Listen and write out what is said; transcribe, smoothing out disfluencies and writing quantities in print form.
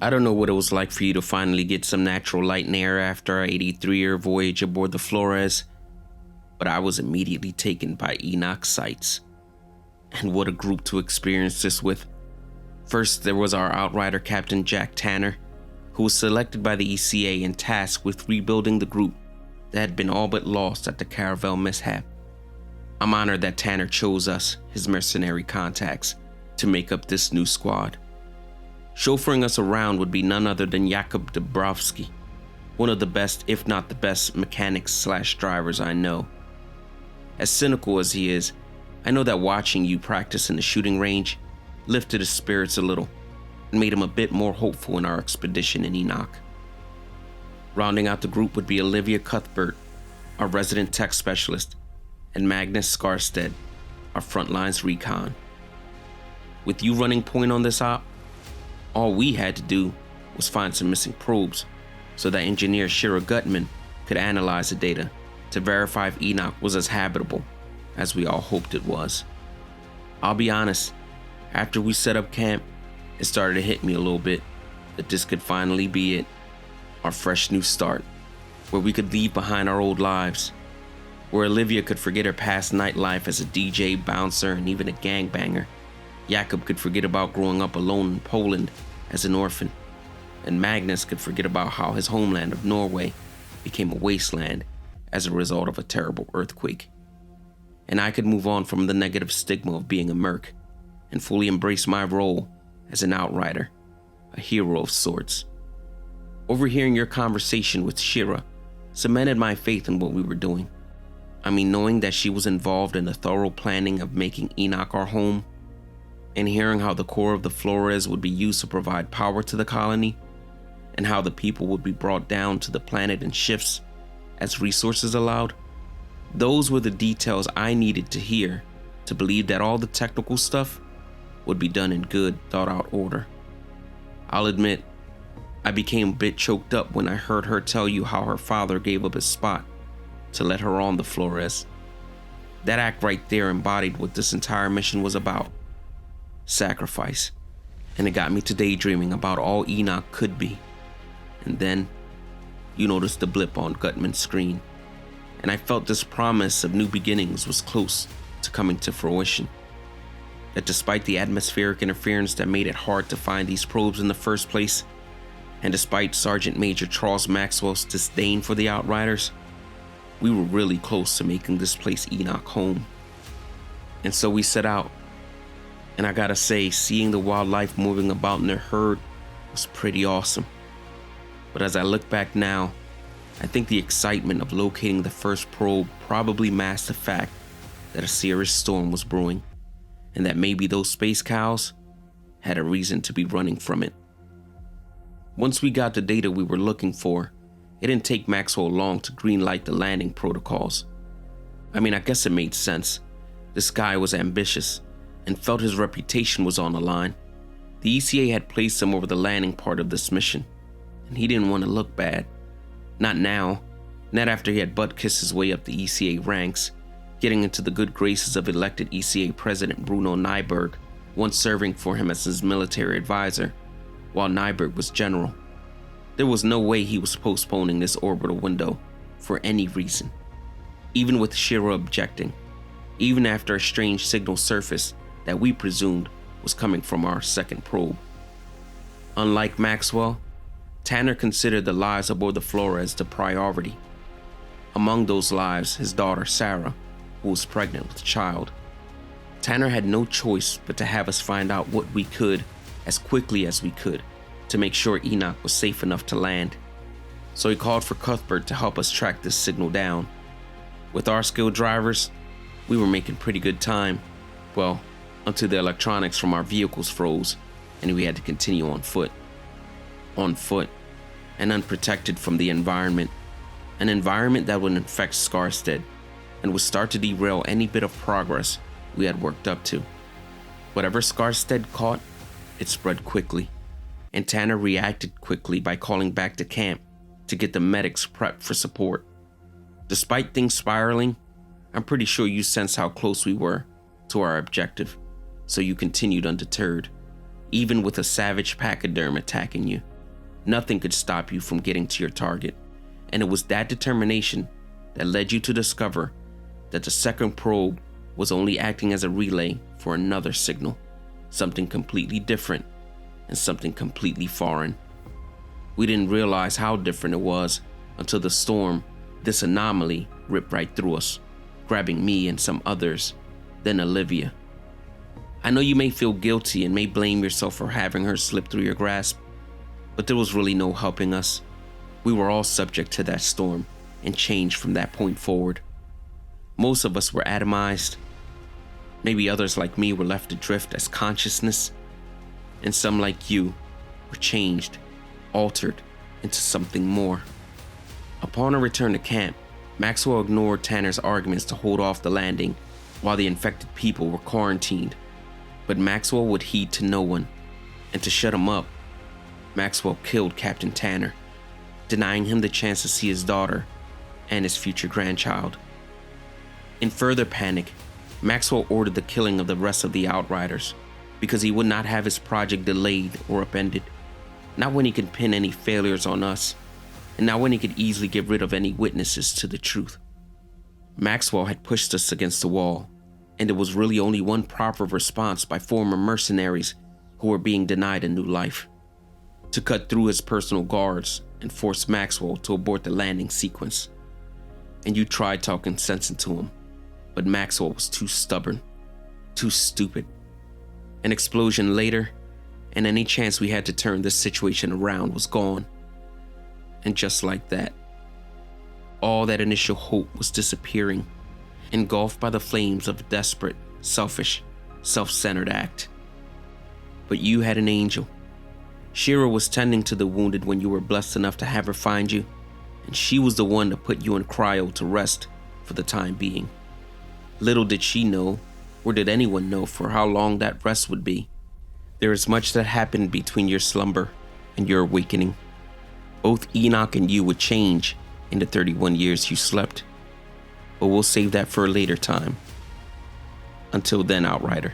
I don't know what it was like for you to finally get some natural light and air after our 83-year voyage aboard the Flores, but I was immediately taken by Enoch's sights. And what a group to experience this with. First, there was our outrider Captain Jack Tanner, who was selected by the ECA and tasked with rebuilding the group that had been all but lost at the Caravel mishap. I'm honored that Tanner chose us, his mercenary contacts, to make up this new squad. Chauffeuring us around would be none other than Jakub Dabrowski, one of the best, if not the best, mechanics/drivers I know. As cynical as he is, I know that watching you practice in the shooting range lifted his spirits a little and made him a bit more hopeful in our expedition in Enoch. Rounding out the group would be Olivia Cuthbert, our resident tech specialist, and Magnus Skarstedt, our frontlines recon. With you running point on this op, all we had to do was find some missing probes so that engineer Shira Gutman could analyze the data to verify if Enoch was as habitable as we all hoped it was. I'll be honest, after we set up camp, it started to hit me a little bit that this could finally be it, our fresh new start, where we could leave behind our old lives, where Olivia could forget her past nightlife as a DJ, bouncer, and even a gangbanger. Jakub could forget about growing up alone in Poland as an orphan, and Magnus could forget about how his homeland of Norway became a wasteland as a result of a terrible earthquake. And I could move on from the negative stigma of being a merc and fully embrace my role as an outrider, a hero of sorts. Overhearing your conversation with Shira cemented my faith in what we were doing. I mean, knowing that she was involved in the thorough planning of making Enoch our home, and hearing how the core of the Flores would be used to provide power to the colony, and how the people would be brought down to the planet in shifts as resources allowed, those were the details I needed to hear to believe that all the technical stuff would be done in good, thought-out order. I'll admit, I became a bit choked up when I heard her tell you how her father gave up his spot to let her on the Flores. That act right there embodied what this entire mission was about: sacrifice. And it got me to daydreaming about all Enoch could be. And then, you noticed the blip on Gutman's screen, and I felt this promise of new beginnings was close to coming to fruition. That despite the atmospheric interference that made it hard to find these probes in the first place, and despite Sergeant Major Charles Maxwell's disdain for the Outriders, we were really close to making this place Enoch home. And so we set out. And I gotta say, seeing the wildlife moving about in their herd was pretty awesome. But as I look back now, I think the excitement of locating the first probe probably masked the fact that a serious storm was brewing, and that maybe those space cows had a reason to be running from it. Once we got the data we were looking for, it didn't take Maxwell long to greenlight the landing protocols. I mean, I guess it made sense. This guy was ambitious and felt his reputation was on the line. The ECA had placed him over the landing part of this mission, and he didn't want to look bad. Not now, not after he had butt-kissed his way up the ECA ranks, getting into the good graces of elected ECA President Bruno Nyberg, once serving for him as his military advisor, while Nyberg was general. There was no way he was postponing this orbital window for any reason. Even with Shira objecting, even after a strange signal surfaced that we presumed was coming from our second probe. Unlike Maxwell, Tanner considered the lives aboard the Flores the priority. Among those lives, his daughter Sarah, who was pregnant with a child. Tanner had no choice but to have us find out what we could as quickly as we could to make sure Enoch was safe enough to land. So he called for Cuthbert to help us track this signal down. With our skilled drivers, we were making pretty good time. Well, until the electronics from our vehicles froze and we had to continue on foot. On foot and unprotected from the environment. An environment that would infect Skarstedt and would start to derail any bit of progress we had worked up to. Whatever Skarstedt caught, it spread quickly, and Tanner reacted quickly by calling back to camp to get the medics prepped for support. Despite things spiraling, I'm pretty sure you sensed how close we were to our objective, so you continued undeterred, even with a savage pachyderm attacking you. Nothing could stop you from getting to your target, and it was that determination that led you to discover that the second probe was only acting as a relay for another signal, something completely different and something completely foreign. We didn't realize how different it was until the storm, this anomaly, ripped right through us, grabbing me and some others, then Olivia. I know you may feel guilty and may blame yourself for having her slip through your grasp, but there was really no helping us. We were all subject to that storm and changed from that point forward. Most of us were atomized. Maybe others like me were left adrift as consciousness, and some like you were changed, altered into something more. Upon our return to camp, Maxwell ignored Tanner's arguments to hold off the landing while the infected people were quarantined. But Maxwell would heed to no one, and to shut him up, Maxwell killed Captain Tanner, denying him the chance to see his daughter and his future grandchild. In further panic, Maxwell ordered the killing of the rest of the Outriders because he would not have his project delayed or upended, not when he could pin any failures on us, and not when he could easily get rid of any witnesses to the truth. Maxwell had pushed us against the wall, and there was really only one proper response by former mercenaries who were being denied a new life: to cut through his personal guards and force Maxwell to abort the landing sequence. And you tried talking sense into him, but Maxwell was too stubborn, too stupid. An explosion later, and any chance we had to turn this situation around was gone. And just like that, all that initial hope was disappearing, engulfed by the flames of a desperate, selfish, self-centered act. But you had an angel. Shira was tending to the wounded when you were blessed enough to have her find you, and she was the one to put you in cryo to rest for the time being. Little did she know, or did anyone know, for how long that rest would be. There is much that happened between your slumber and your awakening. Both Enoch and you would change in the 31 years you slept, but we'll save that for a later time. Until then, Outrider.